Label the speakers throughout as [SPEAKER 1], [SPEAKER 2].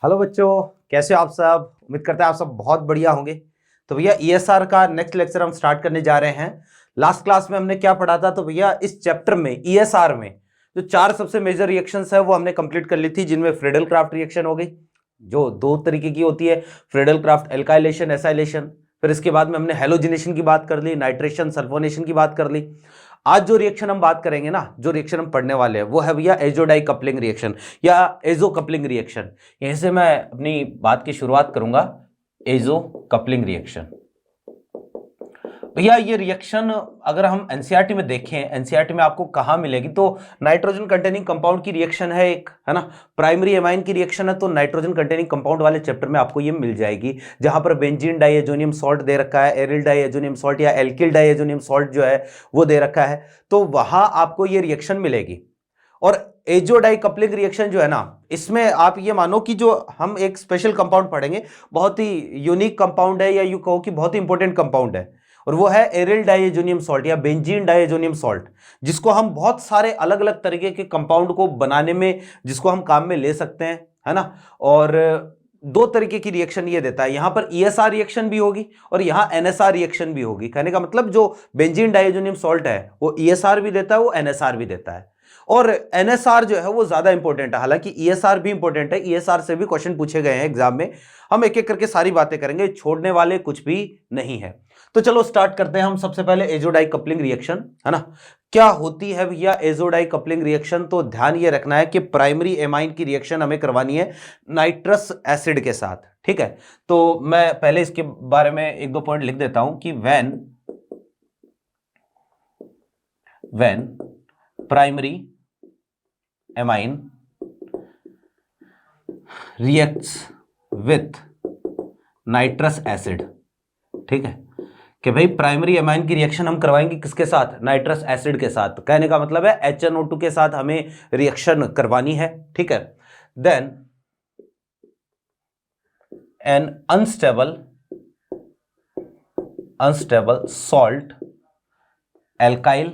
[SPEAKER 1] Hello बच्चों, कैसे हो आप सब। उम्मीद करते हैं आप सब बहुत बढ़िया होंगे। तो भैया ईएसआर का नेक्स्ट लेक्चर हम स्टार्ट करने जा रहे हैं। लास्ट क्लास में हमने क्या पढ़ा था, तो भैया इस चैप्टर में ईएसआर में जो चार सबसे मेजर रिएक्शंस है वो हमने कंप्लीट कर ली थी, जिनमें फ्रीडल क्राफ्ट रिएक्शन हो गई जो दो तरीके की होती है, फ्रीडल क्राफ्ट एल्काइलेशन एसाइलेशन। फिर इसके बाद में हमने हेलोजिनेशन की बात कर ली, नाइट्रेशन सल्फोनेशन की बात कर ली। आज जो रिएक्शन हम बात करेंगे ना, जो रिएक्शन हम पढ़ने वाले हैं वो है भैया एजोडाई कपलिंग रिएक्शन या एजो कपलिंग रिएक्शन। यहीं से मैं अपनी बात की शुरुआत करूंगा। एजो कपलिंग रिएक्शन, भैया ये रिएक्शन अगर हम एनसीईआरटी में देखें, एनसीईआरटी में आपको कहां मिलेगी, तो नाइट्रोजन कंटेनिंग कंपाउंड की रिएक्शन है एक, है ना। प्राइमरी एमाइन की रिएक्शन है, तो नाइट्रोजन कंटेनिंग कंपाउंड वाले चैप्टर में आपको ये मिल जाएगी, जहां पर बेंजीन डाइएजोनियम सॉल्ट दे रखा है, एरिल डाइएजोनियम सॉल्ट या एल्किल डाइएजोनियम सॉल्ट जो है वो दे रखा है, तो वहां आपको ये रिएक्शन मिलेगी। और एजोडाई कपलिंग रिएक्शन जो है ना, इसमें आप ये मानो कि जो हम एक स्पेशल कंपाउंड पढ़ेंगे, बहुत ही यूनिक कंपाउंड है, या यू कहो कि बहुत ही इंपॉर्टेंट कंपाउंड है, और वो है एरिल डाइएजोनियम सॉल्ट या बेंजीन डाइएजोनियम सॉल्ट, जिसको हम बहुत सारे अलग अलग तरीके के कंपाउंड को बनाने में, जिसको हम काम में ले सकते हैं, है ना। और दो तरीके की रिएक्शन ये देता है, यहां पर ईएसआर रिएक्शन भी होगी और यहां एनएसआर रिएक्शन भी होगी। कहने का मतलब जो बेंजीन डाइएजोनियम सॉल्ट है वो ईएसआर भी देता है, वो एनएसआर भी देता है। और एनएसआर जो है वो ज्यादा इंपॉर्टेंट है, हालांकि ईएसआर भी इंपॉर्टेंट है, ईएसआर से भी क्वेश्चन पूछे गए हैं एग्जाम में। हम एक एक करके सारी बातें करेंगे, छोड़ने वाले कुछ भी नहीं है। तो चलो स्टार्ट करते हैं हम सबसे पहले एजोडाई कपलिंग रिएक्शन, है ना। क्या होती है भैया एजोडाई कपलिंग रिएक्शन, तो ध्यान ये रखना है कि प्राइमरी एमाइन की रिएक्शन हमें करवानी है नाइट्रस एसिड के साथ, ठीक है। तो मैं पहले इसके बारे में एक दो पॉइंट लिख देता हूं कि when primary amine reacts with nitrous acid, ठीक है, कि भाई प्राइमरी एमाइन की रिएक्शन हम करवाएंगे किसके साथ, नाइट्रस एसिड के साथ। कहने का मतलब है HNO2 के साथ हमें रिएक्शन करवानी है, ठीक है। Then an unstable salt alkyl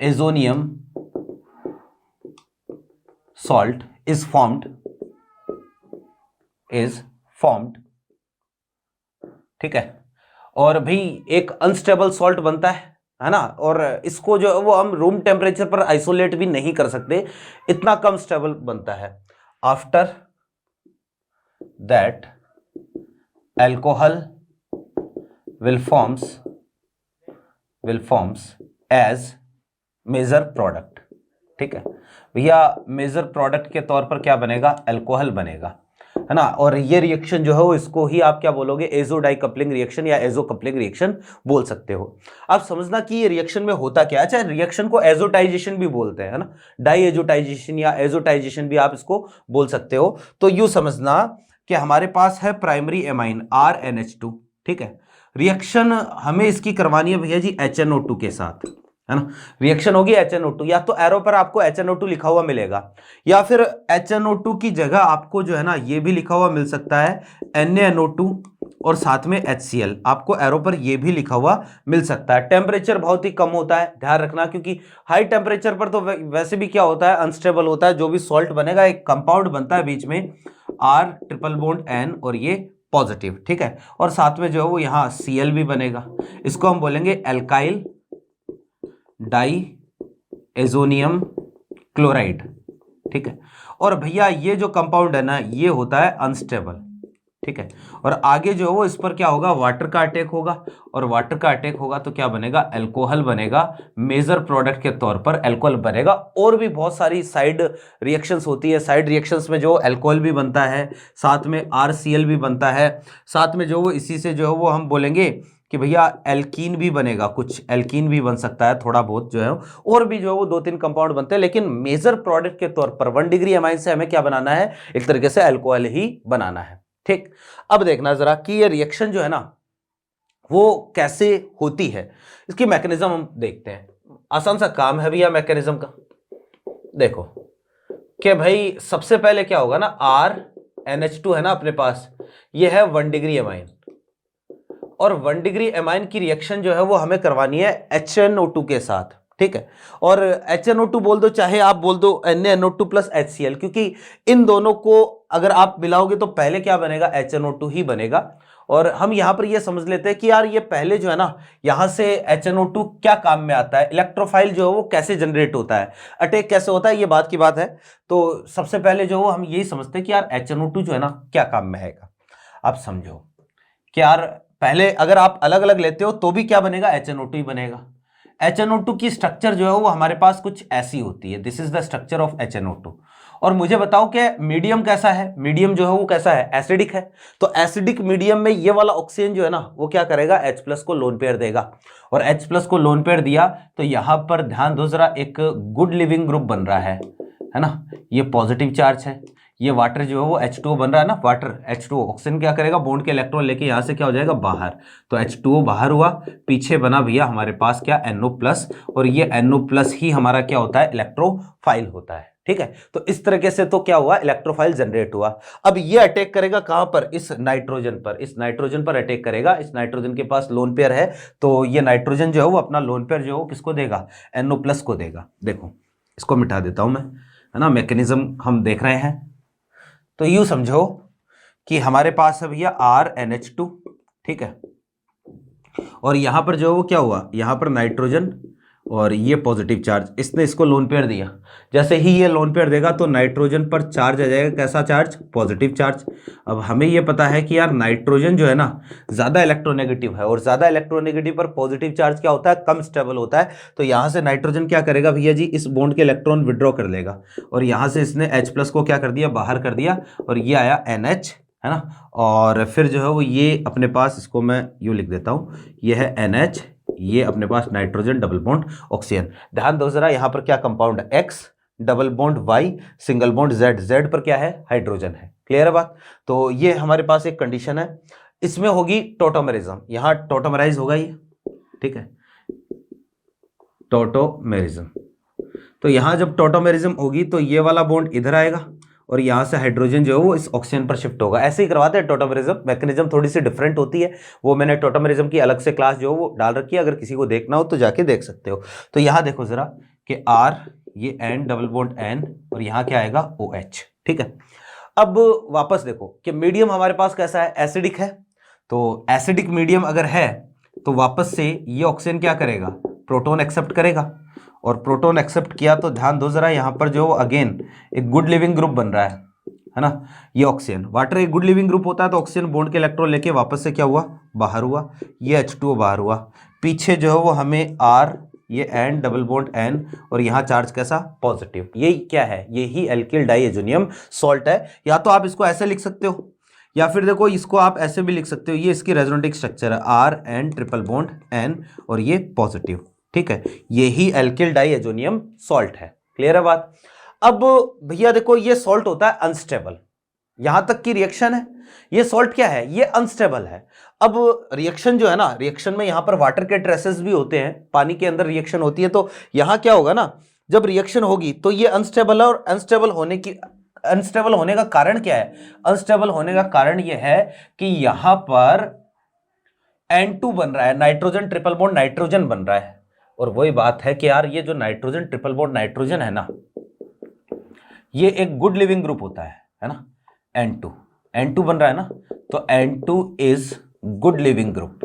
[SPEAKER 1] azonium salt is formed, ठीक है। और भी एक अनस्टेबल सॉल्ट बनता है ना, और इसको जो वो हम रूम टेम्परेचर पर आइसोलेट भी नहीं कर सकते, इतना कम स्टेबल बनता है। After that alcohol will forms as major product, ठीक है भैया। मेजर प्रोडक्ट के तौर पर क्या बनेगा, अल्कोहल बनेगा, है ना। और ये रिएक्शन जो है वो, इसको ही आप क्या बोलोगे, एजोडाई कपलिंग रिएक्शन या एजो कपलिंग रिएक्शन बोल सकते हो। आप समझना कि ये रिएक्शन में होता क्या है। अच्छा, रिएक्शन को एजोटाइजेशन भी बोलते हैं, है ना, डाई एजोटाइजेशन या एजोटाइजेशन भी आप इसको बोल सकते हो। तो यूं समझना कि हमारे पास है प्राइमरी एमाइन RNH2, ठीक है। रिएक्शन हमें इसकी करवानी है भैया जी HNO2 के साथ, है ना। रिएक्शन होगी HNO2, या तो एरो पर आपको HNO2 लिखा हुआ मिलेगा, या फिर HNO2 की जगह आपको जो है ना ये भी लिखा हुआ मिल सकता है NaNO2 और साथ में HCl, आपको एरो पर ये भी लिखा हुआ मिल सकता है। टेम्परेचर बहुत ही कम होता है, ध्यान रखना, क्योंकि हाई टेम्परेचर पर तो वैसे भी क्या होता है, अनस्टेबल होता है। जो भी सॉल्ट बनेगा एक कंपाउंड बनता है बीच में R ट्रिपल बॉन्ड N और ये पॉजिटिव, ठीक है। और साथ में जो है वो यहाँ Cl भी बनेगा, इसको हम बोलेंगे एल्काइल डाई एजोनियम क्लोराइड, ठीक है। और भैया ये जो कंपाउंड है ना ये होता है अनस्टेबल, ठीक है। और आगे जो है वो इस पर क्या होगा, वाटर का अटैक होगा, और वाटर का अटैक होगा तो क्या बनेगा, अल्कोहल बनेगा, मेजर प्रोडक्ट के तौर पर अल्कोहल बनेगा। और भी बहुत सारी साइड रिएक्शंस होती है, साइड रिएक्शंस में जो अल्कोहल भी बनता है, साथ में RCl भी बनता है, साथ में जो वो इसी से जो है वो हम बोलेंगे कि भैया एल्कीन भी बनेगा, कुछ एल्कीन भी बन सकता है थोड़ा बहुत जो है, और भी जो है वो दो तीन कंपाउंड बनते हैं। लेकिन मेजर प्रोडक्ट के तौर पर 1 डिग्री एमाइन से हमें क्या बनाना है, एक तरीके से अल्कोहल ही बनाना है, ठीक। अब देखना जरा कि ये रिएक्शन जो है ना वो कैसे होती है, इसकी मैकेनिज्म हम देखते हैं। आसान सा काम है भैया मैकेनिज्म का। देखो कि भाई सबसे पहले क्या होगा ना, RNH2 है ना अपने पास, ये है 1 डिग्री एमाइन, और 1 डिग्री एमाइन की रिएक्शन जो है वो हमें करवानी है HNO2 के साथ, ठीक है। और HNO2 बोल दो, चाहे आप बोल दो NaNO2 प्लस HCl, क्योंकि इन दोनों को अगर आप मिलाओगे तो पहले क्या बनेगा, HNO2 ही बनेगा। और हम यहां पर ये समझ लेते हैं कि यार ये पहले जो है ना, यहां से HNO2 क्या काम में आता है, इलेक्ट्रोफाइल जो है वो कैसे जनरेट होता है, अटैक कैसे होता है, ये बात की बात है। तो सबसे पहले जो हम यही समझते हैं कि यार HNO2 जो है ना क्या काम में आएगा। आप समझो कि यार पहले अगर आप अलग अलग लेते हो तो भी क्या बनेगा, HNO2 ही बनेगा। HNO2 की स्ट्रक्चर जो है वो हमारे पास कुछ ऐसी होती है, this is the structure of HNO2। और मुझे बताओ कि मीडियम कैसा है, मीडियम जो है वो कैसा है, एसिडिक है। तो एसिडिक मीडियम में ये वाला ऑक्सीजन जो है ना वो क्या करेगा, H+ को लोन पेयर देगा। और H+ को लोन पेयर दिया तो यहां पर ध्यान दो जरा, एक गुड लिविंग ग्रुप बन रहा है ना, ये पॉजिटिव चार्ज है। ये वाटर जो है वो H2O बन रहा है ना, वाटर H2O, ऑक्सीजन क्या करेगा, बॉन्ड के इलेक्ट्रॉन लेके यहां से क्या हो जाएगा बाहर, तो H2O बाहर हुआ, पीछे बना भैया हमारे पास क्या, NO+। और ये NO+ ही हमारा क्या होता है, इलेक्ट्रोफाइल होता है। ठीक है, तो इस तरीके से तो क्या हुआ, इलेक्ट्रोफाइल जनरेट हुआ। अब ये अटैक करेगा कहां पर, इस नाइट्रोजन पर, इस नाइट्रोजन पर अटैक करेगा। इस नाइट्रोजन के पास लोन पेयर है, तो ये नाइट्रोजन जो है वो अपना लोन पेयर जो है किसको देगा, NO+ को देगा। देखो इसको मिटा देता हूं मैं, है ना, मैकेनिज्म हम देख रहे हैं। तो यूं समझो कि हमारे पास है भैया RNH2, ठीक है, और यहां पर जो है वो क्या हुआ, यहां पर नाइट्रोजन और ये पॉजिटिव चार्ज, इसने इसको लोन पेयर दिया। जैसे ही ये लोन पेयर देगा तो नाइट्रोजन पर चार्ज आ जाएगा, कैसा चार्ज, पॉजिटिव चार्ज। अब हमें ये पता है कि यार नाइट्रोजन जो है ना ज्यादा इलेक्ट्रोनेगेटिव है, और ज्यादा इलेक्ट्रोनेगेटिव पर पॉजिटिव चार्ज क्या होता है, कम स्टेबल होता है। तो यहां से नाइट्रोजन क्या करेगा भैया जी, इस बॉन्ड के इलेक्ट्रॉन विड्रॉ कर लेगा, और यहां से इसने H+ को क्या कर दिया, बाहर कर दिया, और ये आया NH, है ना। और फिर जो है वो ये अपने पास, इसको मैं यूं लिख देता हूं, ये है NH, ये अपने पास नाइट्रोजन डबल बॉन्ड ऑक्सीजन। ध्यान दो जरा, यहां पर क्या कंपाउंड है, X, double bond Y, single bond Z, Z पर क्या है, हाइड्रोजन है। क्लियर है बात। तो ये हमारे पास एक कंडीशन है, इसमें होगी टोटोमेरिज्म, यहां टोटोमराइज होगा ये, ठीक है, टोटोमेरिज्म। तो यहां जब टोटोमेरिज्म होगी तो ये वाला बॉन्ड इधर आएगा, और यहां से हाइड्रोजन जो है वो इस ऑक्सीजन पर शिफ्ट होगा। ऐसे ही करवाते हैं टोटोमेरिज्म, मैकेनिज्म थोड़ी सी डिफरेंट होती है, वो मैंने टोटोमेरिज्म की अलग से क्लास जो है वो डाल रखी है, अगर किसी को देखना हो तो जाके देख सकते हो। तो यहां देखो जरा कि R, ये N, डबल बॉन्ड N, और यहां क्या आएगा, OH, ठीक है। अब वापस देखो कि मीडियम हमारे पास कैसा है, एसिडिक है। तो एसिडिक मीडियम अगर है तो वापस से ये ऑक्सीजन क्या करेगा, प्रोटॉन एक्सेप्ट करेगा, और प्रोटॉन एक्सेप्ट किया तो ध्यान दो जरा, यहां पर जो अगेन एक गुड लिविंग ग्रुप बन रहा है ना, ये ऑक्सीजन, वाटर एक गुड लिविंग ग्रुप होता है, तो ऑक्सीजन बॉन्ड के इलेक्ट्रॉन लेके वापस से क्या हुआ, बाहर हुआ, ये H2O बाहर हुआ, पीछे जो है वो हमें R, ये N, डबल बॉन्ड N, और यहां चार्ज कैसा, पॉजिटिव। ये क्या है, ये ही एल्किल डाइएजोनियम सॉल्ट है। या तो आप इसको ऐसे लिख सकते हो, या फिर देखो इसको आप ऐसे भी लिख सकते हो, ये इसकी रेजोनेटिक स्ट्रक्चर है, RN, ट्रिपल बॉन्ड N, और ये पॉजिटिव, ठीक है, ये ही एल्किल डाइएजोनियम सॉल्ट है। क्लियर है बात। अब भैया देखो ये सॉल्ट होता है अनस्टेबल, यहां तक की रिएक्शन है, ये सॉल्ट क्या है, ये अनस्टेबल है। अब रिएक्शन जो है ना, रिएक्शन में यहां पर वाटर के ट्रेसेस भी होते हैं, पानी के अंदर रिएक्शन होती है, तो यहां क्या होगा ना, जब रिएक्शन होगी तो ये अनस्टेबल है, और अनस्टेबल होने का कारण क्या है, अनस्टेबल होने का कारण यह है कि यहां पर N2 बन रहा है, नाइट्रोजन ट्रिपल बॉन्ड नाइट्रोजन बन रहा है। और वही बात है कि यार ये जो नाइट्रोजन ट्रिपल बॉन्ड नाइट्रोजन है ना, ये एक गुड लिविंग ग्रुप होता है ना, N2 बन रहा है ना, तो N2 is good leaving group,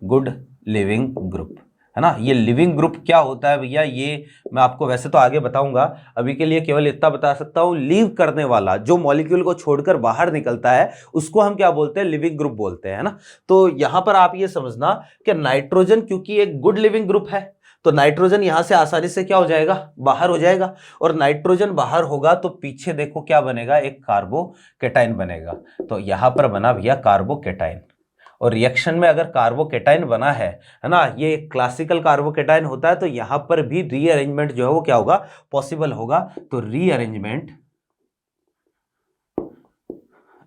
[SPEAKER 1] good leaving group, है ना। ये लिविंग ग्रुप क्या होता है भैया, ये मैं आपको वैसे तो आगे बताऊंगा, अभी के लिए केवल इतना बता सकता हूं, लीव करने वाला जो मॉलिक्यूल को छोड़कर बाहर निकलता है उसको हम क्या बोलते हैं, लिविंग ग्रुप बोलते हैं, है ना। तो यहां पर आप ये समझना कि नाइट्रोजन क्योंकि एक गुड लिविंग ग्रुप है, तो नाइट्रोजन यहां से आसानी से क्या हो जाएगा, बाहर हो जाएगा, और नाइट्रोजन बाहर होगा तो पीछे देखो क्या बनेगा, एक कार्बोकेटाइन बनेगा। तो यहां पर बना भैया कार्बोकेटाइन, और रिएक्शन में अगर कार्बोकेटाइन बना है ना, ये क्लासिकल कार्बोकेटाइन होता है, तो यहां पर भी रीअरेंजमेंट जो है वो क्या होगा, पॉसिबल होगा। तो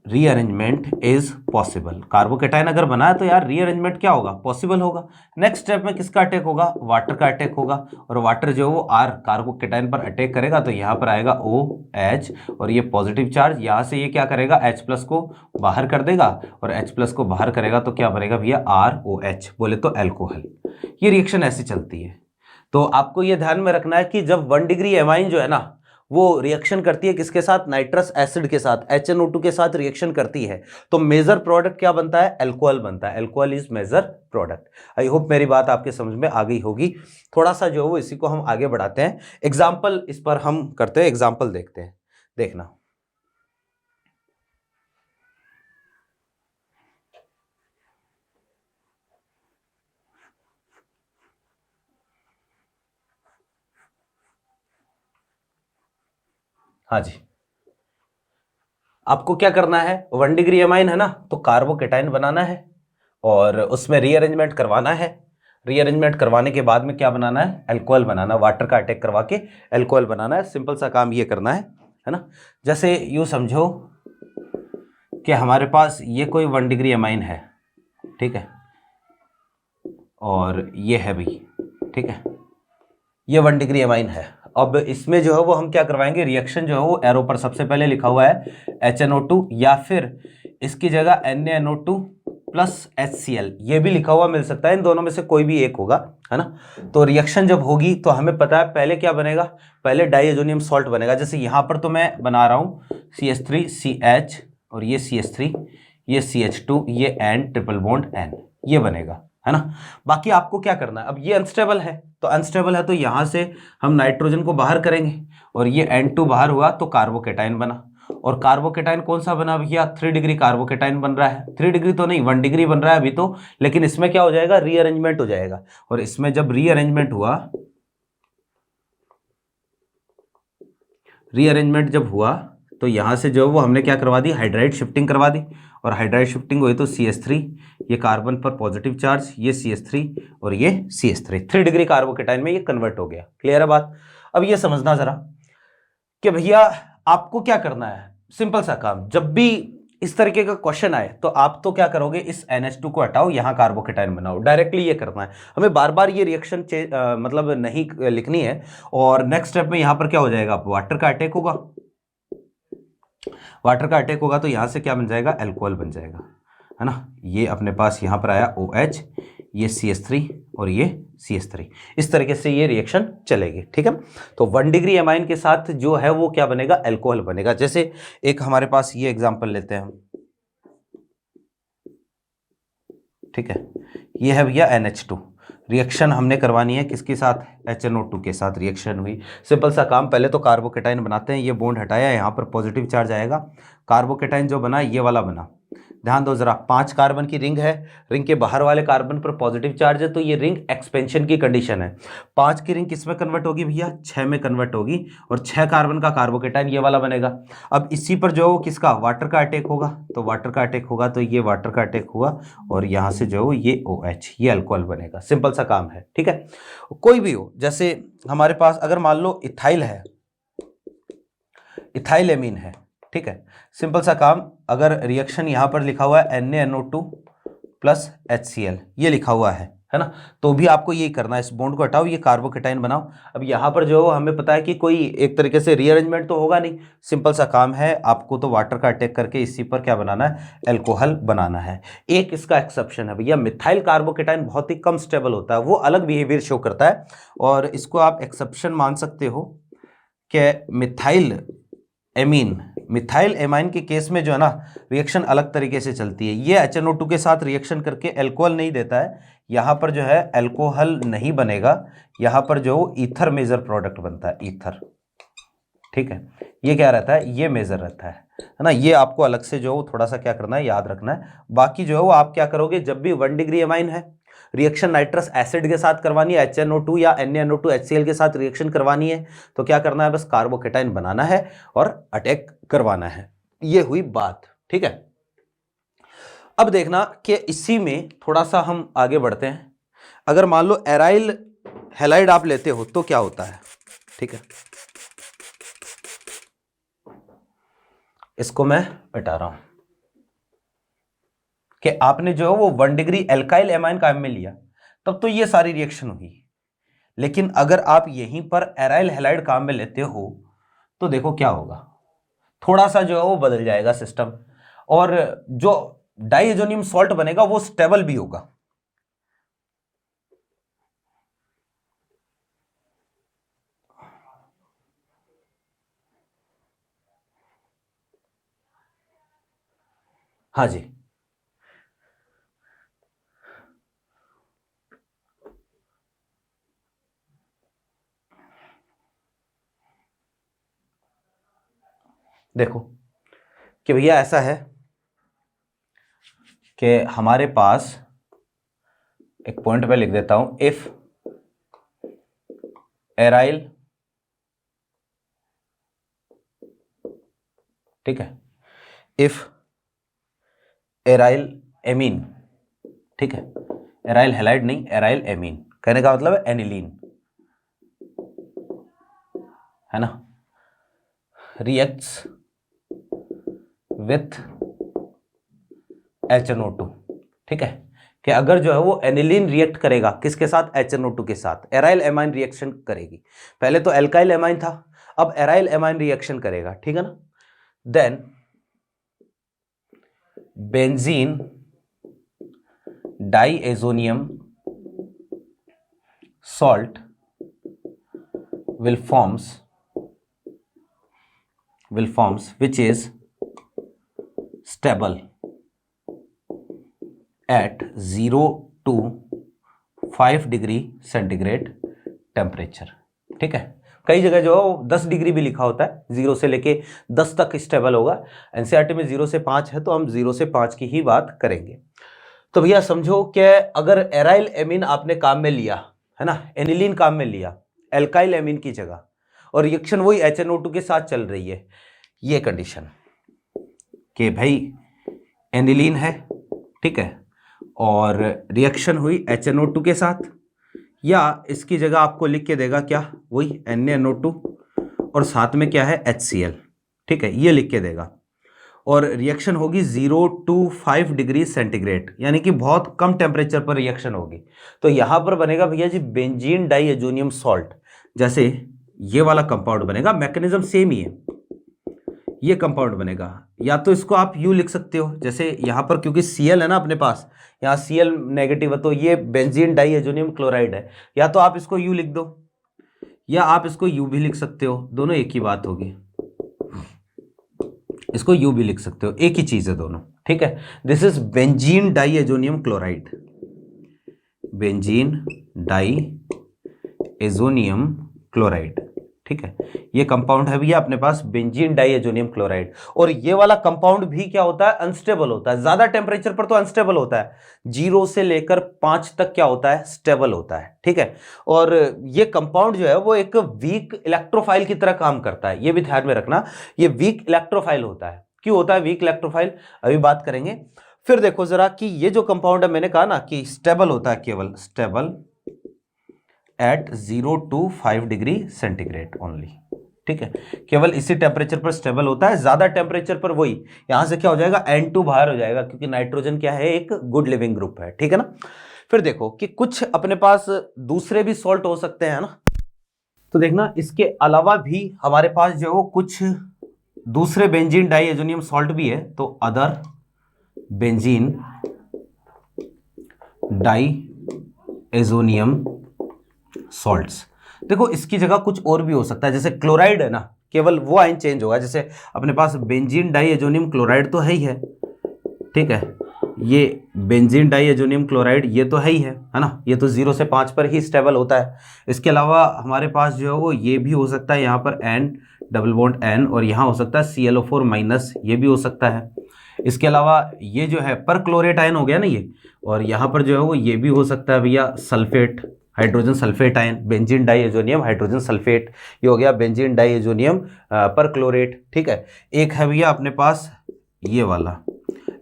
[SPEAKER 1] रीअरेंजमेंट इज पॉसिबल, कार्बोकेटाइन अगर बना है तो यार रीअरेंजमेंट क्या होगा, पॉसिबल होगा। नेक्स्ट स्टेप में किसका अटैक होगा, वाटर का अटैक होगा, और वाटर जो है वो R कार्बोकेटाइन पर अटैक करेगा, तो यहां पर आएगा OH, और ये पॉजिटिव चार्ज यहां से ये क्या करेगा, H+ को बाहर कर देगा, और H+ को बाहर करेगा तो क्या बनेगा भैया, ROH, बोले तो एल्कोहल। ये रिएक्शन ऐसी चलती है। तो आपको ये ध्यान में रखना है कि जब 1 डिग्री एमाइन जो है ना वो रिएक्शन करती है किसके साथ, नाइट्रस एसिड के साथ, HNO2 के साथ रिएक्शन करती है, तो मेजर प्रोडक्ट क्या बनता है, अल्कोहल बनता है। Alcohol is major product. I hope मेरी बात आपके समझ में आ गई होगी। थोड़ा सा जो है वो इसी को हम आगे बढ़ाते हैं, एग्जाम्पल इस पर हम करते हैं, एग्जाम्पल देखते हैं, देखना। हाँ जी, आपको क्या करना है, 1 डिग्री एमाइन है ना, तो कार्बोकेटाइन बनाना है और उसमें रीअरेंजमेंट करवाना है। रीअरेंजमेंट करवाने के बाद में क्या बनाना है, अल्कोहल बनाना, वाटर का अटैक करवा के अल्कोहल बनाना है। सिंपल सा काम ये करना है ना। जैसे यूँ समझो कि हमारे पास ये कोई 1 डिग्री एमाइन है, ठीक है, और ये है भी, ठीक है, ये 1 डिग्री एमाइन है। अब इसमें जो है वो हम क्या करवाएंगे, रिएक्शन जो है वो एरो पर सबसे पहले लिखा हुआ है HNO2, या फिर इसकी जगह NaNO2 प्लस HCl, ये भी लिखा हुआ मिल सकता है, इन दोनों में से कोई भी एक होगा, है ना। तो रिएक्शन जब होगी तो हमें पता है पहले क्या बनेगा, पहले डाइएजोनियम सॉल्ट बनेगा। जैसे यहाँ पर तो मैं बना रहा हूँ CH3CH और ये CH3, ये CH2, ये N ट्रिपल बॉन्ड N, ये बनेगा, है ना। बाकी आपको क्या करना है, अब ये अनस्टेबल है, तो अनस्टेबल है तो यहां से हम नाइट्रोजन को बाहर करेंगे और ये N2 बाहर हुआ तो कार्बोकेटाइन बना। और कार्बोकेटाइन कौन सा बना भैया, 3 डिग्री कार्बोकेटाइन बन रहा है। 3 डिग्री तो नहीं, 1 डिग्री बन रहा है अभी तो, लेकिन इसमें क्या हो जाएगा, रीअरेंजमेंट हो जाएगा। और इसमें जब रीअरेंजमेंट हुआ, रीअरेंजमेंट जब हुआ तो यहां से जो वो हमने क्या करवा दी, हाइड्राइड शिफ्टिंग करवा दी। और हाइड्राइड शिफ्टिंग हुई तो CH3, ये कार्बन पर पॉजिटिव चार्ज, ये CH3 और ये CH3, 3 डिग्री कार्बोकेटाइन में ये कन्वर्ट हो गया। क्लियर है बात। अब ये समझना जरा कि भैया आपको क्या करना है, सिंपल सा काम, जब भी इस तरीके का क्वेश्चन आए तो आप तो क्या करोगे, इस NH2 को हटाओ, यहां कार्बोकेटाइन बनाओ, डायरेक्टली ये करना है। हमें बार बार ये रिएक्शन मतलब नहीं लिखनी है। और नेक्स्ट स्टेप में यहां पर क्या हो जाएगा, वाटर का अटैक होगा। वाटर का अटैक होगा तो यहां से क्या बन जाएगा, अल्कोहल बन जाएगा, है ना। ये अपने पास यहां पर आया OH, ये CH3 और ये CH3, इस तरीके से ये रिएक्शन चलेगी, ठीक है। तो 1 डिग्री एमाइन के साथ जो है वो क्या बनेगा, अल्कोहल बनेगा। जैसे एक हमारे पास ये एग्जांपल लेते हैं हम, ठीक है, ये है भैया NH2, रिएक्शन हमने करवानी है किसके साथ, HNO2 के साथ रिएक्शन हुई। सिंपल सा काम, पहले तो कार्बोकेटाइन बनाते हैं, ये बॉन्ड हटाया, यहाँ पर पॉजिटिव चार्ज आएगा, कार्बोकेटाइन जो बना ये वाला बना। ध्यान दो जरा, 5 कार्बन की रिंग है, रिंग के बाहर वाले कार्बन पर पॉजिटिव चार्ज है, तो ये रिंग एक्सपेंशन की कंडीशन है। 5 की रिंग किस में कन्वर्ट होगी भैया, 6 में कन्वर्ट होगी, और 6 कार्बन का कार्बोकेटाइन ये वाला बनेगा। अब इसी पर जो किसका, वाटर का अटैक होगा, तो वाटर का अटैक होगा तो ये वाटर का अटैक हुआ और यहां से जो ये OH, ये अल्कोहल बनेगा। सिंपल सा काम है, ठीक है। कोई भी हो, जैसे हमारे पास अगर मान लो इथाइल है, इथाइल एमीन है, ठीक है, सिंपल सा काम, अगर रिएक्शन यहां पर लिखा हुआ है NaNO2 प्लस HCl, ये लिखा हुआ है ना, तो भी आपको यही करना है, इस बॉन्ड को हटाओ, ये कार्बोकेटाइन बनाओ। अब यहां पर जो हमें पता है कि कोई एक तरीके से रीअरेंजमेंट तो होगा नहीं, सिंपल सा काम है, आपको तो वाटर का अटैक करके इसी पर क्या बनाना है, अल्कोहल बनाना है। एक इसका एक्सेप्शन है भैया, मिथाइल कार्बोकेटाइन बहुत ही कम स्टेबल होता है, वो अलग बिहेवियर शो करता है, और इसको आप एक्सेप्शन मान सकते हो कि मिथाइल एमीन, मिथाइल एमाइन के केस में जो है ना रिएक्शन अलग तरीके से चलती है। ये HNO2 के साथ रिएक्शन करके अल्कोहल नहीं देता है, यहाँ पर जो है अल्कोहल नहीं बनेगा, यहाँ पर जो ईथर मेजर प्रोडक्ट बनता है, ईथर, ठीक है। ये क्या रहता है, ये मेजर रहता है ना। ये आपको अलग से जो थोड़ा सा क्या करना है, याद रखना है। बाकी जो है वो आप क्या करोगे, जब भी 1 डिग्री एमाइन है, रिएक्शन नाइट्रस एसिड के साथ करवानी है, HNO2 या NaNO2 HCl के साथ रिएक्शन करवानी है, तो क्या करना है, बस कार्बोकेटाइन बनाना है और अटैक करवाना है। ये हुई बात, ठीक है। अब देखना कि इसी में थोड़ा सा हम आगे बढ़ते हैं। अगर मान लो एराइल हैलाइड आप लेते हो तो क्या होता है, ठीक है, इसको मैं हटा रहा हूं कि आपने जो है वो 1 डिग्री एल्काइल एमाइन काम में लिया, तब तो ये सारी रिएक्शन हुई। लेकिन अगर आप यहीं पर एराइल हैलाइड काम में लेते हो तो देखो क्या होगा, थोड़ा सा जो है वो बदल जाएगा सिस्टम, और जो डाइएजोनियम सॉल्ट बनेगा वो स्टेबल भी होगा। हाँ जी, देखो कि भैया ऐसा है कि हमारे पास एक पॉइंट पे लिख देता हूं, इफ एराइल, ठीक है, इफ एराइल एमीन, ठीक है, एराइल हैलाइड नहीं, एराइल एमीन, कहने का मतलब है एनिलीन, है ना, रिएक्ट्स विथ HNO2, ठीक है, कि अगर जो है वो एनिलीन रिएक्ट करेगा किसके साथ, HNO2 के साथ, एराइल एमाइन रिएक्शन करेगी। पहले तो एल्काइल एमाइन था, अब एराइल एमाइन रिएक्शन करेगा, ठीक है ना। Then benzene diazonium salt will forms which is stable at 0 to 5 degree centigrade temperature, ठीक है। कई जगह जो 10 डिग्री भी लिखा होता है, 0 से लेके 10 तक स्टेबल होगा। एनसीईआरटी में 0 से 5 है, तो हम 0 से 5 की ही बात करेंगे। तो भैया समझो कि अगर एराइल एमीन आपने काम में लिया, है ना, एनिलीन काम में लिया एल्काइल एमीन की जगह, और रिएक्शन वही HNO2 के साथ चल रही है, ये कंडीशन कि भाई एनिलीन है, ठीक है, और रिएक्शन हुई HNO2 के साथ, या इसकी जगह आपको लिख के देगा क्या, वही NaNO2 और साथ में क्या है HCl, ठीक है, ये लिख के देगा, और रिएक्शन होगी 0 to 5 डिग्री सेंटीग्रेड, यानी कि बहुत कम टेम्परेचर पर रिएक्शन होगी। तो यहां पर बनेगा भैया जी बेंजीन डाइएजोनियम सॉल्ट, जैसे ये वाला कंपाउंड बनेगा, मैकेनिज्म सेम ही है, ये कंपाउंड बनेगा। या तो इसको आप यू लिख सकते हो, जैसे यहां पर क्योंकि Cl है ना अपने पास, यहाँ Cl नेगेटिव है, तो ये बेंजीन डाइएजोनियम क्लोराइड है, या तो आप इसको यू लिख दो या आप इसको यू भी लिख सकते हो, दोनों एक ही बात होगी, इसको यू भी लिख सकते हो, एक ही चीज है दोनों, ठीक है। This is benzene diazonium chloride, benzene diazonium chloride, ठीक है, ये कंपाउंड है भैया अपने पास बेंजीन डाइएजोनियम क्लोराइड। और ये वाला कंपाउंड भी क्या होता है, अनस्टेबल होता है, ज्यादा टेम्परेचर पर तो अनस्टेबल होता है, 0 से लेकर 5 तक क्या होता है, स्टेबल होता है, ठीक है। और ये कंपाउंड जो है वो एक वीक इलेक्ट्रोफाइल की तरह काम करता है, ये भी ध्यान में रखना, ये वीक इलेक्ट्रोफाइल होता है। क्यों होता है वीक इलेक्ट्रोफाइल, अभी बात करेंगे। फिर देखो जरा कि ये जो कंपाउंड है, मैंने कहा ना कि स्टेबल होता है, केवल stable at 0 to 5 degree centigrade only, ठीक है, केवल इसी टेम्परेचर पर स्टेबल होता है। ज्यादा टेम्परेचर पर वही यहां से क्या हो जाएगा, N2 बाहर हो जाएगा, क्योंकि नाइट्रोजन क्या है, एक गुड लिविंग ग्रुप है, ठीक है ना। फिर देखो कि कुछ अपने पास दूसरे भी सॉल्ट हो सकते हैं ना, तो देखना इसके अलावा भी हमारे पास जो कुछ दूसरे बेंजीन डाइएजोनियम सॉल्ट भी है, तो अदर बेंजीन डाइएजोनियम सॉल्ट्स। देखो इसकी जगह कुछ और भी हो सकता है, जैसे क्लोराइड है ना, केवल वो आयन चेंज होगा, जैसे अपने पास बेंजीन डाइएजोनियम क्लोराइड तो है ही है, ठीक है, ये बेंजीन डाइएजोनियम क्लोराइड ये तो है ही है ना, ये तो 0 से 5 पर ही स्टेबल होता है। इसके अलावा हमारे पास जो है वो ये भी हो सकता है, यहाँ पर N डबल बॉन्ड N, और यहाँ हो सकता है ClO4 माइनस, ये भी हो सकता है। इसके अलावा ये जो है पर क्लोरेट आयन हो गया ना ये, और यहाँ पर जो है वो ये भी हो सकता है भैया sulphate, hydrogen sulphate ion, benzene diazonium hydrogen sulphate, ये हो गया बेंजीन डाइएजोनियम पर क्लोरेट, ठीक है। एक है भैया अपने पास ये वाला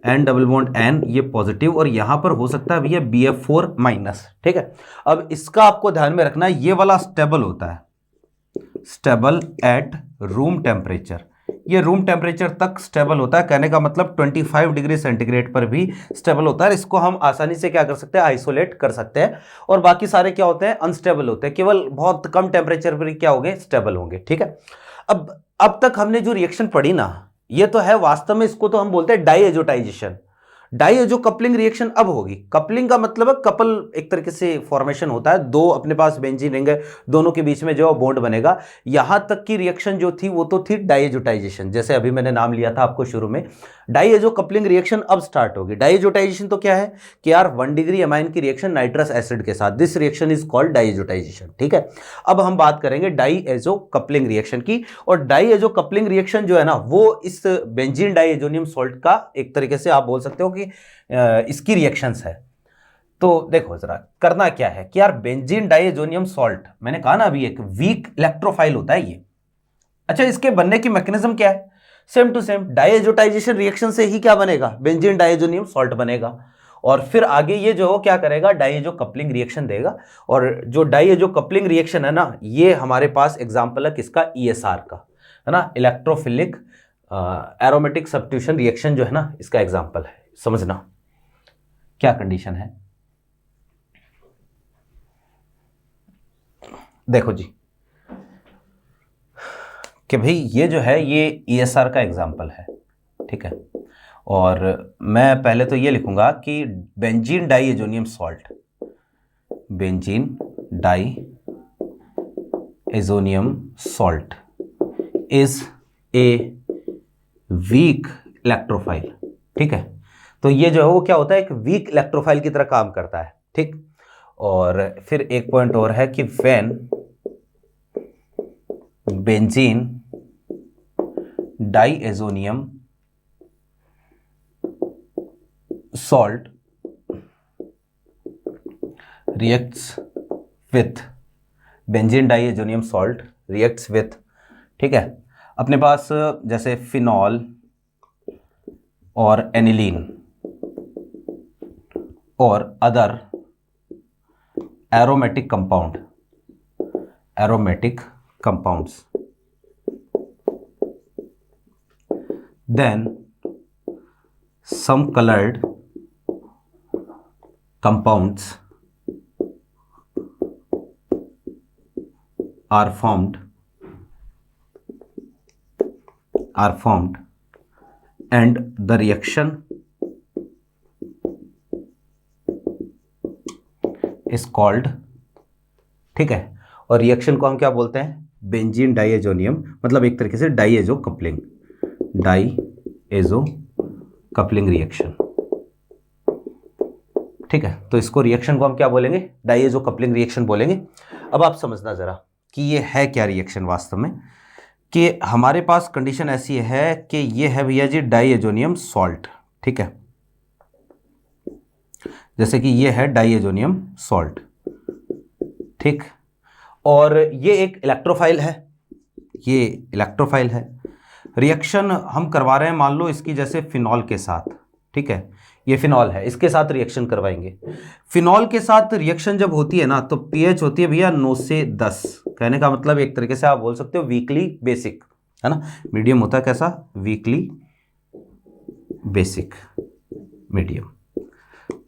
[SPEAKER 1] N डबल बॉन्ड N, ये पॉजिटिव, और यहां पर हो सकता है भैया BF4 माइनस, ठीक है। अब इसका आपको ध्यान में रखना है, ये वाला स्टेबल होता है, स्टेबल एट रूम टेम्परेचर, ये रूम टेम्परेचर तक स्टेबल होता है, कहने का मतलब 25 डिग्री सेंटीग्रेड पर भी स्टेबल होता है। इसको हम आसानी से क्या कर सकते हैं, आइसोलेट कर सकते हैं, और बाकी सारे क्या होते हैं, अनस्टेबल होते हैं, केवल बहुत कम टेम्परेचर पर क्या होंगे, स्टेबल होंगे, ठीक है। अब तक हमने जो रिएक्शन पढ़ी ना, ये तो है वास्तव में, इसको तो हम बोलते हैं डाइएजोटाइजेशन। डाइएजो कपलिंग रिएक्शन अब होगी। कपलिंग का मतलब है कपल एक तरीके से फॉर्मेशन होता है, दो अपने पास बेंजीन रिंग है, दोनों के बीच में जो बॉन्ड बनेगा। यहां तक की रिएक्शन जो थी वो तो थी डाइएजोटाइजेशन, जैसे अभी मैंने नाम लिया था आपको शुरू में। डाइएजो कपलिंग रिएक्शन अब स्टार्ट होगी। डाइएजोटाइजेशन तो क्या है कि यार 1 डिग्री अमाइन की रिएक्शन नाइट्रस एसिड के साथ, this reaction is called diazotisation. ठीक है, अब हम बात करेंगे डाइएजो कपलिंग रिएक्शन की। और डाइएजो कपलिंग रिएक्शन जो है ना वो इस बेंजीन डाइएजोनियम सॉल्ट का एक तरीके से आप बोल सकते हो कि इसकी रिएक्शंस है। तो देखो जरा करना क्या है कि यार बेंजीन डाइएजोनियम सॉल्ट, मैंने कहा ना अभी, एक वीक इलेक्ट्रोफाइल होता है ये। अच्छा, इसके बनने की मैकेनिज्म क्या है? Same to same diazotization reaction से ही क्या बनेगा? बेंजीन डाइएजोनियम सॉल्ट बनेगा। और फिर आगे ये जो क्या करेगा, डाइएजो कपलिंग रिएक्शन देगा। और जो डाइएजो कपलिंग रिएक्शन है ना, ये हमारे पास एग्जांपल है किसका? ESR का, है ना, इलेक्ट्रोफिलिक एरोमेटिक सब्स्टिट्यूशन रिएक्शन जो है ना, इसका एग्जांपल है। समझना क्या कंडीशन है। देखो जी कि भाई ये जो है ये ESR का एग्जांपल है, ठीक है। और मैं पहले तो ये लिखूंगा कि benzene diazonium salt, benzene diazonium salt is a weak electrophile. ठीक है, तो ये जो है वो क्या होता है, एक वीक इलेक्ट्रोफाइल की तरह काम करता है। ठीक, और फिर एक पॉइंट और है कि when benzene diazonium salt reacts with benzene diazonium salt reacts with, ठीक है, अपने पास जैसे फिनॉल और एनिलीन और other aromatic compounds, then some colored compounds are formed and the reaction is called, ठीक है, और रिएक्शन को हम क्या बोलते हैं? बेंजीन डाइएजोनियम, मतलब एक तरीके से डाइएजो कपलिंग रिएक्शन। ठीक है, तो इसको रिएक्शन को हम क्या बोलेंगे? डाइएजो कपलिंग रिएक्शन बोलेंगे। अब आप समझना जरा कि ये है क्या रिएक्शन वास्तव में, कि हमारे पास कंडीशन ऐसी है कि ये है भैया जी डाइएजोनियम सॉल्ट। ठीक है, जैसे कि ये है डाइएजोनियम सॉल्ट, ठीक, और ये एक इलेक्ट्रोफाइल है, रिएक्शन हम करवा रहे हैं मान लो इसकी जैसे फिनॉल के साथ। ठीक है, ये फिनॉल है, इसके साथ रिएक्शन करवाएंगे। फिनॉल के साथ रिएक्शन जब होती है ना तो पीएच होती है भैया 9 से 10। कहने का मतलब एक तरीके से आप बोल सकते हो वीकली बेसिक, है ना। मीडियम होता है कैसा? Weekly basic medium.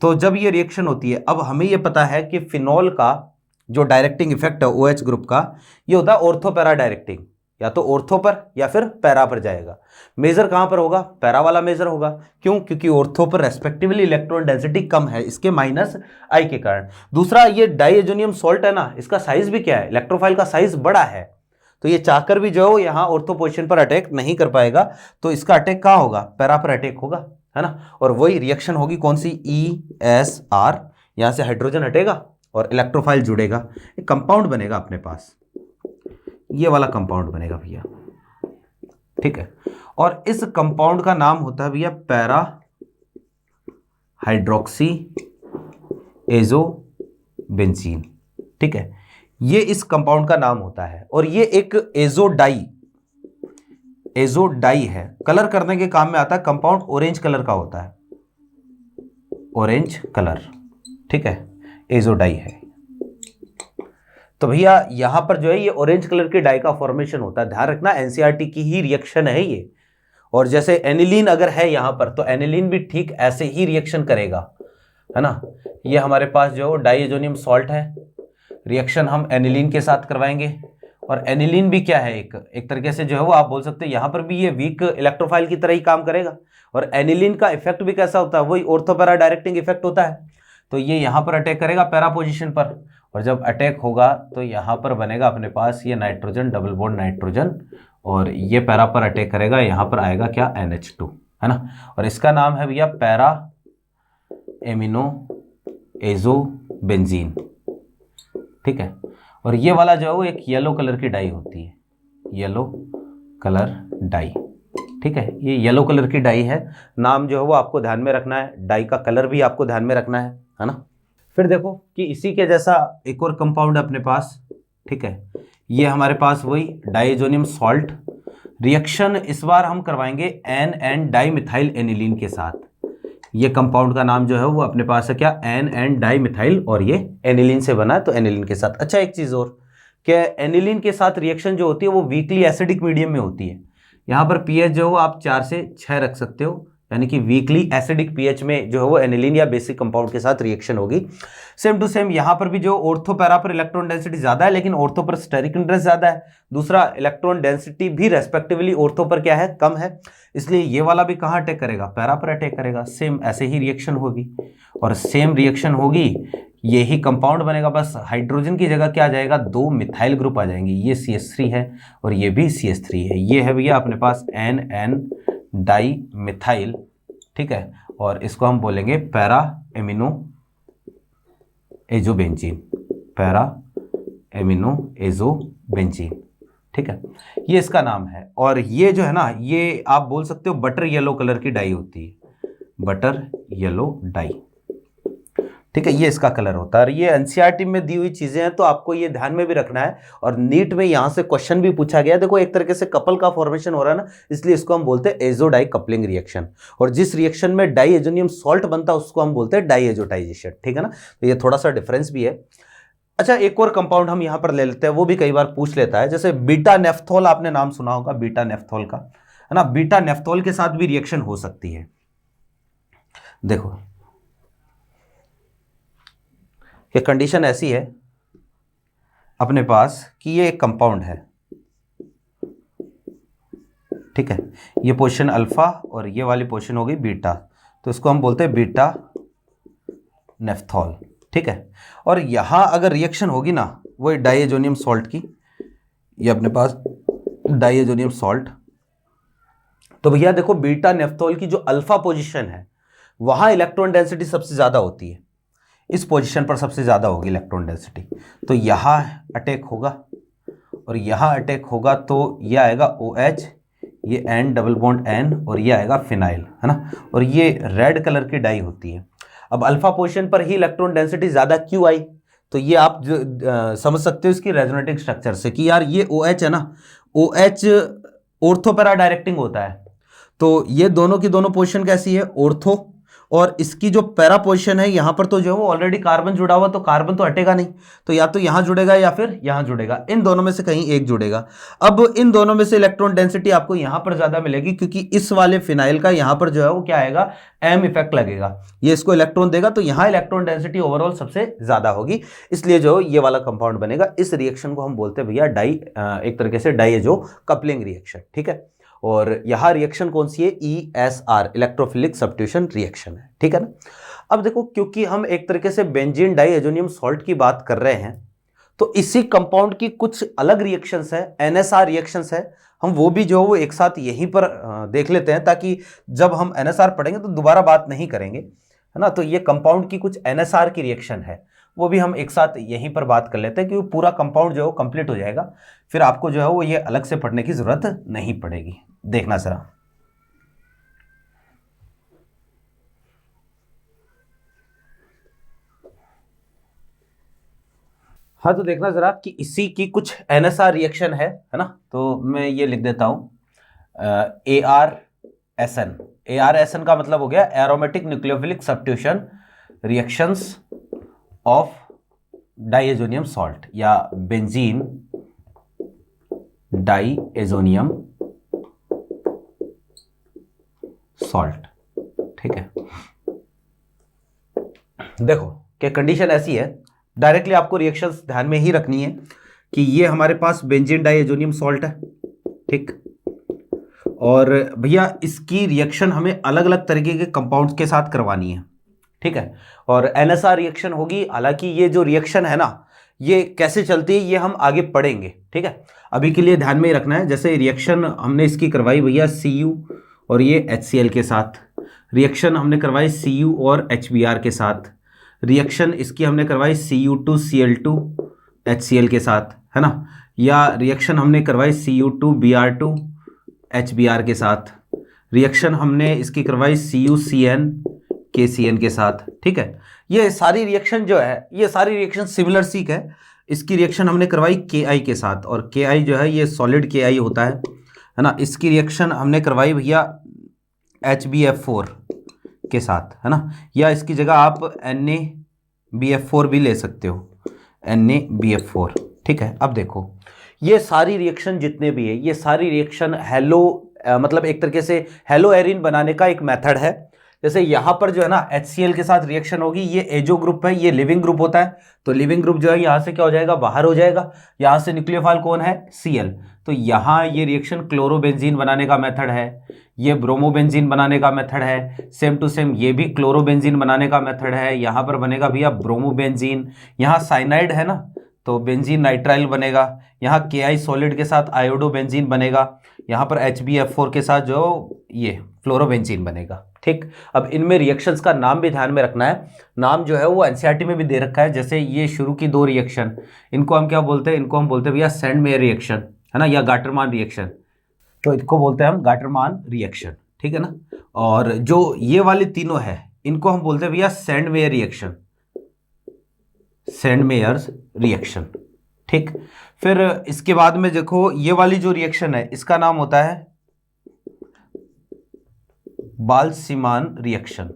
[SPEAKER 1] तो जब ये रिएक्शन होती है, अब हमें ये पता है कि फिनॉल का जो डायरेक्टिंग इफेक्ट है OH ग्रुप का, ये होता है ऑर्थो पैरा डायरेक्टिंग, या तो ऑर्थो पर या फिर पैरा पर जाएगा। मेजर कहां पर होगा? पैरा वाला मेजर होगा। क्यों? क्योंकि ऑर्थो पर रेस्पेक्टिवली इलेक्ट्रॉन डेंसिटी कम है इसके -I के कारण। दूसरा, ये डाइएजोनियम सॉल्ट है ना, इसका साइज भी क्या है? इलेक्ट्रोफाइल का साइज बड़ा है, तो ये चाहकर भी जो यहां ऑर्थो पोजीशन पर अटैक नहीं कर पाएगा, तो इसका अटैक कहां होगा? पैरा पर अटैक होगा, है ना। और वही रिएक्शन होगी कौन सी? ESR, यहां से हाइड्रोजन हटेगा और इलेक्ट्रोफाइल जुड़ेगा, एक कंपाउंड बनेगा अपने पास, ये वाला कंपाउंड बनेगा भैया। ठीक है, और इस कंपाउंड का नाम होता है भैया पैरा हाइड्रोक्सी एजोबेंजीन। ठीक है, ये इस कंपाउंड का नाम होता है, और ये एक एजोडाई है। कलर करने के काम में आता है। कंपाउंड ऑरेंज कलर का होता है, ऑरेंज कलर। ठीक है, एजोडाई है। तो भैया यहां पर जो है ये ऑरेंज कलर के डाई का फॉर्मेशन होता है। ध्यान रखना, एनसीईआरटी की ही रिएक्शन है ये। और जैसे एनिलीन अगर है यहां पर, तो एनिलीन भी ठीक ऐसे ही रिएक्शन करेगा, है ना। ये हमारे पास जो डाइएजोनियम सॉल्ट है, रिएक्शन हम एनिलीन के साथ करवाएंगे। और एनिलीन भी क्या है? एक तरीके से जो है वो आप बोल सकते हैं यहां पर भी ये वीक इलेक्ट्रोफाइल की तरह ही काम करेगा। और एनिलीन का इफेक्ट भी कैसा होता है, वही ऑर्थो पैरा डायरेक्टिंग इफेक्ट होता है। तो ये यहाँ पर अटैक करेगा पैरा पोजीशन पर, और जब अटैक होगा तो यहाँ पर बनेगा अपने पास ये नाइट्रोजन, डबल बॉन्ड नाइट्रोजन, और ये पैरा पर अटैक करेगा, यहाँ पर आएगा क्या, NH2, है ना। और इसका नाम है भैया पैरा एमिनो एजो बेंजीन, ठीक है। और ये वाला जो है वो एक येलो कलर की डाई होती है, येलो कलर डाई, ठीक है। ये येलो कलर की डाई है, नाम जो है वो आपको ध्यान में रखना है, डाई का कलर भी आपको ध्यान में रखना है ना। फिर देखो कि इसी के जैसा एक और कंपाउंड अपने पास, ठीक है, ये हमारे पास वही डाइएजोनियम सॉल्ट, रिएक्शन इस बार हम करवाएंगे NN डाइमिथाइल एनिलीन के साथ। ये कंपाउंड का नाम जो है वो अपने पास है क्या, NN डाइमिथाइल, और ये एनिलीन से बना है तो एनिलीन के साथ। अच्छा एक चीज़ और, क्या एनिलीन के साथ रिएक्शन जो होती है वो वीकली एसिडिक मीडियम में होती है। यहाँ पर pH जो है आप 4 से 6 रख सकते हो, यानी कि वीकली एसिडिक pH में जो है वो एनिलीन या बेसिक कंपाउंड के साथ रिएक्शन होगी। सेम टू सेम यहाँ पर भी जो ऑर्थो पैरा पर इलेक्ट्रॉन डेंसिटी ज्यादा है, लेकिन ऑर्थो पर स्टेरिक इंटरेस्ट ज्यादा है। दूसरा, इलेक्ट्रॉन डेंसिटी भी रेस्पेक्टिवली ऑर्थो पर क्या है, कम है, इसलिए ये वाला भी कहाँ अटैक करेगा, पैरा पर अटैक करेगा। सेम ऐसे ही रिएक्शन होगी, और सेम रिएक्शन होगी, यही कंपाउंड बनेगा, बस हाइड्रोजन की जगह क्या आ जाएगा, 2 मिथाइल ग्रुप आ जाएंगे। ये CH3 है और ये भी CH3 है। ये है भैया अपने पास NN डाई मिथाइल, ठीक है, और इसको हम बोलेंगे para amino azobenzene, para amino azobenzene, ठीक है, ये इसका नाम है। और ये जो है ना, ये आप बोल सकते हो बटर येलो कलर की डाई होती है, बटर येलो डाई, ठीक है, ये इसका कलर होता है। और ये एनसीईआरटी में दी हुई चीजें हैं, तो आपको ये ध्यान में भी रखना है। और नीट में यहां से क्वेश्चन भी पूछा गया, देखो एक तरीके से कपल का फॉर्मेशन हो रहा है ना, इसलिए इसको हम बोलते हैं एजो डाई कपलिंग रिएक्शन। और जिस रिएक्शन में डाइएजोनियम सॉल्ट बनता है उसको हम बोलते हैं डाइएजोटाइजेशन, ठीक है ना। तो ये थोड़ा सा डिफरेंस भी है। अच्छा एक और कंपाउंड हम यहां पर ले लेते हैं, वो भी कई बार पूछ लेता है, जैसे बीटा नेफ्थोल, आपने नाम सुना होगा बीटा नेफ्थोल का, है ना। बीटा नेफ्थोल के साथ भी रिएक्शन हो सकती है। देखो ये कंडीशन ऐसी है अपने पास कि ये एक कंपाउंड है, ठीक है, ये पोजीशन अल्फा और ये वाली पोजीशन होगी बीटा, तो इसको हम बोलते हैं बीटा नेफ्थोल, ठीक है। और यहां अगर रिएक्शन होगी ना वो डाइएजोनियम सॉल्ट की, ये अपने पास डाइएजोनियम सॉल्ट, तो भैया देखो बीटा नेफ्थोल की जो अल्फा पोजीशन है वहां इलेक्ट्रॉन डेंसिटी सबसे ज्यादा होती है, इस पोजीशन पर सबसे ज्यादा होगी इलेक्ट्रॉन डेंसिटी। तो यहां अटैक होगा और यहां अटैक होगा, तो ये आएगा OH, ये N डबल बॉन्ड N, और ये आएगा फिनाइल, है ना। और ये रेड कलर की डाई होती है। अब अल्फा पोजीशन पर ही इलेक्ट्रॉन डेंसिटी ज्यादा क्यों आई, तो ये आप समझ सकते हो इसकी रेजोनेटिंग स्ट्रक्चर से कि यार ये OH है ना, OH ऑर्थो पैरा डायरेक्टिंग होता है, तो ये दोनों की दोनों पोजीशन कैसी है, ऑर्थो, और इसकी जो पैरा पोजीशन है यहां पर तो जो है वो ऑलरेडी कार्बन जुड़ा हुआ, तो कार्बन तो हटेगा नहीं, तो या तो यहां जुड़ेगा या फिर यहां जुड़ेगा, इन दोनों में से कहीं एक जुड़ेगा। अब इन दोनों में से इलेक्ट्रॉन डेंसिटी आपको यहां पर ज्यादा मिलेगी, क्योंकि इस वाले फिनाइल का यहां पर जो है वो क्या आएगा, M इफेक्ट लगेगा, ये इसको इलेक्ट्रॉन देगा, तो यहां इलेक्ट्रॉन डेंसिटी ओवरऑल सबसे ज्यादा होगी, इसलिए जो ये वाला कंपाउंड बनेगा। इस रिएक्शन को हम बोलते हैं भैया डाई, एक तरीके से डाइएजो कपलिंग रिएक्शन, ठीक है। और यहां रिएक्शन कौन सी है, ESR, इलेक्ट्रोफिलिक सब्स्टिट्यूशन रिएक्शन है, ठीक है ना। अब देखो क्योंकि हम एक तरीके से बेंजीन डाइएजोनियम सॉल्ट की बात कर रहे हैं, तो इसी कंपाउंड की कुछ अलग रिएक्शंस है, NSR रिएक्शंस है, हम वो भी जो वो एक साथ यहीं पर देख लेते हैं, ताकि जब हम NSR पढ़ेंगे तो दोबारा बात नहीं करेंगे, है ना। तो ये कंपाउंड की कुछ NSR की रिएक्शन है, वो भी हम एक साथ यहीं पर बात कर लेते हैं, क्योंकि पूरा कंपाउंड जो है वो कंप्लीट हो जाएगा, फिर आपको जो है वो ये अलग से पढ़ने की जरूरत नहीं पड़ेगी। देखना जरा, हाँ तो देखना जरा कि इसी की कुछ NSR रिएक्शन है ना। तो मैं ये लिख देता हूं ARSN। ARSN का मतलब हो गया aromatic nucleophilic substitution reactions of diazonium salt, या बेंजीन डाइएजोनियम सॉल्ट, ठीक है। देखो कि कंडीशन ऐसी है, डायरेक्टली आपको रिएक्शंस ध्यान में ही रखनी है कि ये हमारे पास बेंजीन डाइएजोनियम सॉल्ट है, ठीक, और भैया इसकी रिएक्शन हमें अलग अलग तरीके के कंपाउंड्स के साथ करवानी है, ठीक है। और NSR रिएक्शन होगी, हालांकि ये जो रिएक्शन है ना ये कैसे चलती है ये हम आगे पढ़ेंगे, ठीक है। अभी के लिए ध्यान में ही रखना है, जैसे रिएक्शन हमने इसकी करवाई भैया Cu और ये HCl के साथ, रिएक्शन हमने करवाई Cu और HBr के साथ, रिएक्शन इसकी हमने करवाई Cu2Cl2 HCl के साथ, है ना, या रिएक्शन हमने करवाई Cu2Br2 HBr के साथ, रिएक्शन हमने इसकी करवाई CuCN KCN के साथ, ठीक है। ये सारी रिएक्शन जो है ये सारी रिएक्शन सिमिलर सीक है। इसकी रिएक्शन हमने करवाई Ki के साथ, और Ki जो है ये सॉलिड Ki होता है ना। इसकी रिएक्शन हमने करवाई भैया HbF4 के साथ, है ना, या इसकी जगह आप NaBF4 भी ले सकते हो, NaBF4, ठीक है। अब देखो ये सारी रिएक्शन जितने भी है ये सारी रिएक्शन हेलो मतलब एक तरीके से हेलो एरिन बनाने का एक मेथड है। जैसे यहाँ पर जो है ना HCl के साथ रिएक्शन होगी, ये एजो ग्रुप है, ये लिविंग ग्रुप होता है, तो लिविंग ग्रुप जो है यहाँ से क्या हो जाएगा, बाहर हो जाएगा। यहाँ से न्यूक्लियोफाइल कौन है, Cl, तो यहाँ ये रिएक्शन क्लोरोबेंजीन बनाने का मेथड है, ये ब्रोमोबेंजीन बनाने का मेथड है, सेम टू सेम ये भी क्लोरोबेंजीन बनाने का मेथड है। यहाँ पर बनेगा भैया ब्रोमोबेंजीन, यहाँ साइनाइड है ना तो बेंजीन नाइट्राइल बनेगा, यहाँ Ki सॉलिड के साथ आयोडोबेंजीन बनेगा, यहाँ पर HbF4 के साथ जो ये फ्लोरोबेंजीन बनेगा, ठीक। अब इनमें रिएक्शंस का नाम भी ध्यान में रखना है, नाम जो है वो NCERT में भी दे रखा है। जैसे ये शुरू की दो रिएक्शन, इनको हम क्या बोलते हैं, इनको हम बोलते हैं भैया सेंड मेयर रिएक्शन, है ना, या गाटरमान रिएक्शन, तो इनको बोलते हैं हम गाटरमान रिएक्शन, ठीक है ना। और जो ये वाले तीनों है इनको हम बोलते हैं भैया Sandmeyer reaction, Sandmeyer's reaction, ठीक। फिर इसके बाद में देखो ये वाली जो रिएक्शन है इसका नाम होता है बाल्सीमान रिएक्शन,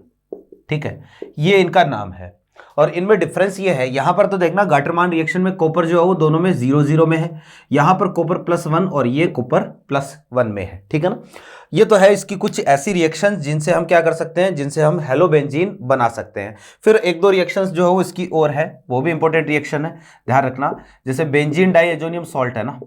[SPEAKER 1] ठीक है, ये इनका नाम है। और इनमें डिफरेंस ये है, यहां पर तो देखना गाटरमान रिएक्शन में कॉपर जो है वो दोनों में 0 में है, यहां पर कॉपर +1 और ये कॉपर +1 में है, ठीक है ना। ये तो है इसकी कुछ ऐसी रिएक्शंस जिनसे हम क्या कर सकते हैं, जिनसे हम हेलोबेंजीन बना सकते हैं। फिर एक दो रिएक्शंस जो है वो इसकी और है, वो भी इंपॉर्टेंट रिएक्शन है, ध्यान रखना। जैसे बेंजीन डाइएजोनियम सॉल्ट है ना,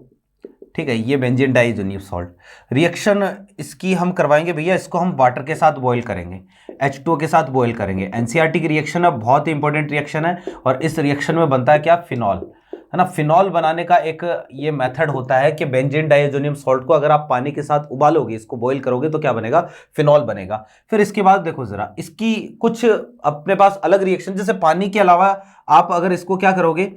[SPEAKER 1] ठीक है, ये बेंजीन डाइएजोनियम सॉल्ट रिएक्शन इसकी हम करवाएंगे भैया, इसको हम वाटर के साथ बॉईल करेंगे, H2O के साथ बॉईल करेंगे। NCERT की रिएक्शन है, बहुत ही इंपॉर्टेंट रिएक्शन है, और इस रिएक्शन में बनता है क्या, फिनॉल, है ना। फिनॉल बनाने का एक ये मेथड होता है कि बेंजीन डाइएजोनियम सॉल्ट को अगर आप पानी के साथ उबालोगे, इसको बॉईल करोगे तो क्या बनेगा, फिनॉल बनेगा। फिर इसके बाद देखो जरा इसकी कुछ अपने पास अलग रिएक्शन, जैसे पानी के अलावा आप अगर इसको क्या करोगे,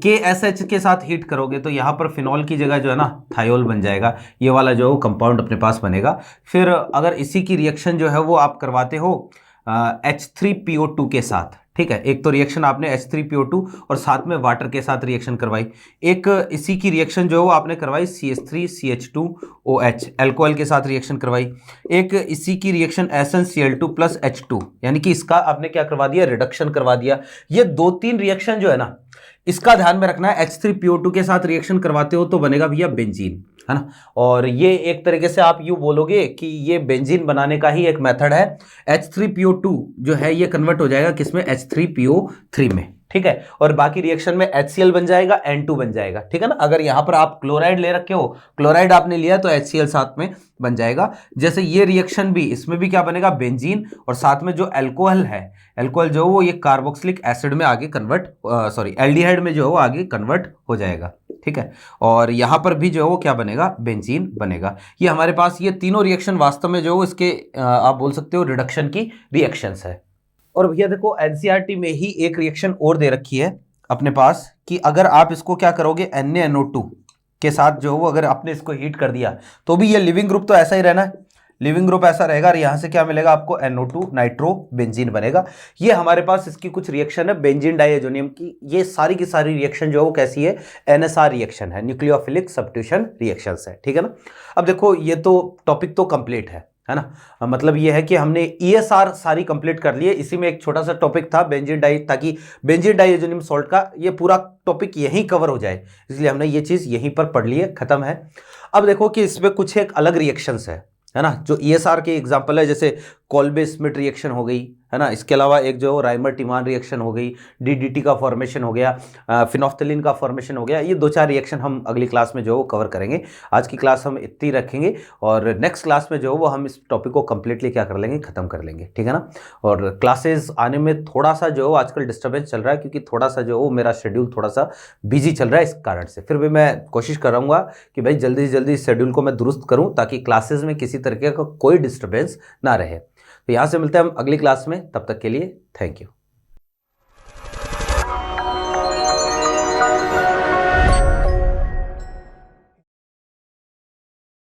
[SPEAKER 1] KSH के साथ हीट करोगे तो यहाँ पर फिनॉल की जगह जो है ना थायोल बन जाएगा, ये वाला जो कंपाउंड अपने पास बनेगा। फिर अगर इसी की रिएक्शन जो है वो आप करवाते हो H3PO2 के साथ, ठीक है, एक तो रिएक्शन आपने H3PO2 और साथ में वाटर के साथ रिएक्शन करवाई, एक इसी की रिएक्शन जो है वो आपने करवाई CH3CH2OH एल्कोहल के साथ रिएक्शन करवाई, एक इसी की रिएक्शन SnCl2 + H2, यानी कि इसका आपने क्या करवा दिया, रिडक्शन करवा दिया। ये 2-3 रिएक्शन जो है ना इसका ध्यान में रखना है, H3PO2 के साथ रिएक्शन करवाते हो तो बनेगा भैया बेंजीन, है ना। और ये एक तरीके से आप यूं बोलोगे कि ये बेंजीन बनाने का ही एक मेथड है। H3PO2 जो है ये कन्वर्ट हो जाएगा किसमें, H3PO3 में, ठीक है। और बाकी रिएक्शन में HCl बन जाएगा, N2 बन जाएगा, ठीक है ना। अगर यहाँ पर आप क्लोराइड ले रखे हो, क्लोराइड आपने लिया तो HCl साथ में बन जाएगा। जैसे ये रिएक्शन भी, इसमें भी क्या बनेगा, बेंजीन, और साथ में जो अल्कोहल है, अल्कोहल जो वो ये कार्बोक्सिलिक एसिड में आगे कन्वर्ट, एल्डिहाइड में जो है वो आगे कन्वर्ट हो जाएगा, ठीक है। और यहाँ पर भी जो है वो क्या बनेगा, बेंजीन बनेगा। ये हमारे पास ये तीनों रिएक्शन वास्तव में जो इसके आप बोल सकते हो रिडक्शन की रिएक्शंस है। और भैया देखो NCERT में ही एक रिएक्शन और दे रखी है अपने पास कि अगर आप इसको क्या करोगे NaNO2 के साथ जो वो अगर आपने इसको हीट कर दिया तो भी ये लिविंग ग्रुप तो ऐसा ही रहना है, लिविंग ग्रुप ऐसा रहेगा, और यहाँ से क्या मिलेगा आपको, NO2 नाइट्रोबेंजीन बनेगा। ये हमारे पास इसकी कुछ रिएक्शन है बेंजीन डाइएजोनियम की। ये सारी की सारी रिएक्शन जो है वो कैसी है, NSR रिएक्शन है, न्यूक्लियोफिलिक सब्स्टिट्यूशन रिएक्शंस है, ठीक है ना। अब देखो ये तो टॉपिक तो कंप्लीट है ना, मतलब ये है कि हमने ESR सारी कंप्लीट कर लिए। इसी में एक छोटा सा टॉपिक था बेंजीन डाई, ताकि बेंजीन डाइएजोनियम सॉल्ट का ये पूरा टॉपिक यहीं कवर हो जाए, इसलिए हमने ये चीज़ यहीं पर पढ़ ली है, खत्म है। अब देखो कि इसमें कुछ एक अलग रिएक्शंस है ना, जो ESR के एग्जाम्पल है, जैसे कोल्बे स्मिट रिएक्शन हो गई, है ना। इसके अलावा एक जो राइमर टिमान रिएक्शन हो गई, डीडीटी का फॉर्मेशन हो गया, फिनोफ्थलीन का फॉर्मेशन हो गया, ये 2-4 रिएक्शन हम अगली क्लास में जो वो कवर करेंगे। आज की क्लास हम इतनी रखेंगे और नेक्स्ट क्लास में जो वो हम इस टॉपिक को कंप्लीटली क्या कर लेंगे, खत्म कर लेंगे, ठीक है ना। और क्लासेस आने में थोड़ा सा जो आजकल डिस्टर्बेंस चल रहा है, क्योंकि थोड़ा सा जो मेरा शेड्यूल थोड़ा सा बिजी चल रहा है, इस कारण से। फिर भी मैं कोशिश करूँगा कि भाई जल्दी से जल्दी इस शेड्यूल को मैं दुरुस्त करूँ, ताकि क्लासेस में किसी तरीके का कोई डिस्टर्बेंस ना रहे। तो यहाँ से मिलते हैं हम अगली क्लास में, तब तक के लिए थैंक यू।